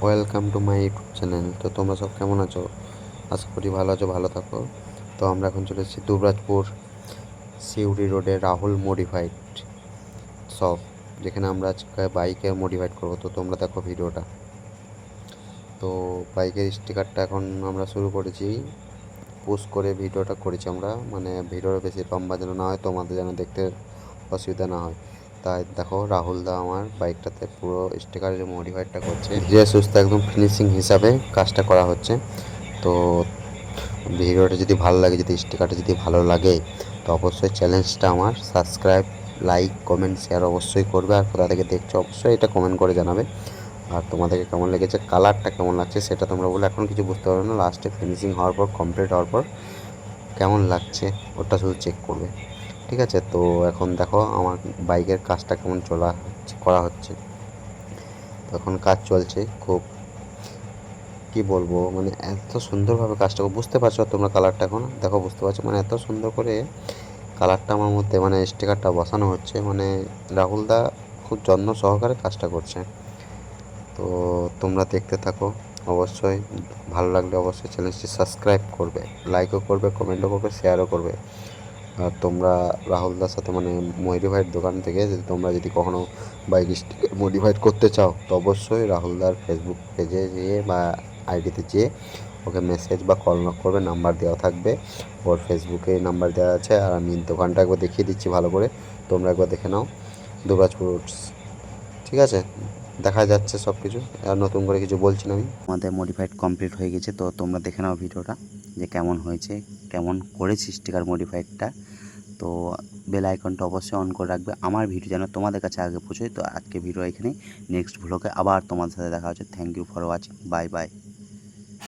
Welcome to my YouTube channel. তো তোমরা সব কেমন আছো? আশা করি ভালো আছো, ভালো থাকো। তো আমরা এখন চলে এসেছি দুবরাজপুর সিউড়ি রোডে রাহুল মডিফাইড শপ, যেখানে আমরা আজকে বাইকে মডিফাইড করবো। তো তোমরা দেখো ভিডিওটা। তো বাইকের স্টিকারটা এখন আমরা শুরু করেছি, পোস্ট করে ভিডিওটা করেছি আমরা, মানে ভিডিওটা বেশি লম্বা যেন না হয়, তোমাদের যেন দেখতে অসুবিধা না হয়। তাই দেখো রাহুল দা আমার বাইকটাতে পুরো স্টিকারের মডিফাইডটা করছে, ধীরে সুস্থ একদম ফিনিশিং হিসাবে কাজটা করা হচ্ছে। তো ভিডিওটা যদি ভালো লাগে, যদি স্টিকারটা যদি ভালো লাগে, তো অবশ্যই চ্যালেঞ্জটা আমার সাবস্ক্রাইব, লাইক, কমেন্ট, শেয়ার অবশ্যই করবে। আর কোথা থেকে দেখছো অবশ্যই এটা কমেন্ট করে জানাবে। আর তোমাদেরকে কেমন লেগেছে, কালারটা কেমন লাগছে সেটা তোমরা বলে, এখন কিছু বুঝতে পারবে না, লাস্টে ফিনিশিং হওয়ার পর, কমপ্লিট হওয়ার পর কেমন লাগছে ওটা শুধু চেক করবে। ঠিক আছে? তো এখন দেখো আমার বাইকের কাজটা কেমন করা হচ্ছে। তো এখন কাজ চলছে খুব, কি বলবো, মানে এত সুন্দরভাবে কাজটা বুঝতে পারছো তোমরা। কালারটা এখন দেখো, বুঝতে পারছো মানে এত সুন্দর করে কালারটা আমার মধ্যে, মানে স্টিকারটা বসানো হচ্ছে। মানে রাহুল দা খুব যত্ন সহকারে কাজটা করছে। তো তোমরা দেখতে থাকো। অবশ্যই ভালো লাগলে অবশ্যই চ্যানেলটি সাবস্ক্রাইব করবে, লাইকও করবে, কমেন্টও করবে, শেয়ারও করবে। আর তোমরা রাহুলদার সাথে, মানে মডিফাইড দোকান থেকে যদি তোমরা যদি কখনও বাইক স্টিকার মডিফাইড করতে চাও, তো অবশ্যই রাহুলদার ফেসবুক পেজে যেয়ে বা আইডিতে যেয়ে ওকে মেসেজ বা কল করবে, নাম্বার দেওয়া থাকবে। ওর ফেসবুকে নাম্বার দেওয়া আছে। আর আমি দোকানটা একবার দেখিয়ে দিচ্ছি ভালো করে, তোমরা একবার দেখে নাও। দুবরাজপুর রোডস। ঠিক আছে? দেখা যাচ্ছে সব কিছু, আর নতুন করে কিছু বলছি না আমি। আমাদের মডিফাইড কমপ্লিট হয়ে গেছে। তো তোমরা দেখে নাও ভিডিওটা যে কেমন হয়েছে, কেমন করেছি স্টিকার মডিফাইডটা। তো বেল আইকনটা অবশ্যই অন করে রাখবে, আমার ভিডিও যেন তোমাদের কাছে আগে পৌঁছয়। তো আজকে ভিডিও এখানেই, নেক্সট ভ্লগে আবার তোমাদের সাথে দেখা হচ্ছে। Thank you for watching, bye by.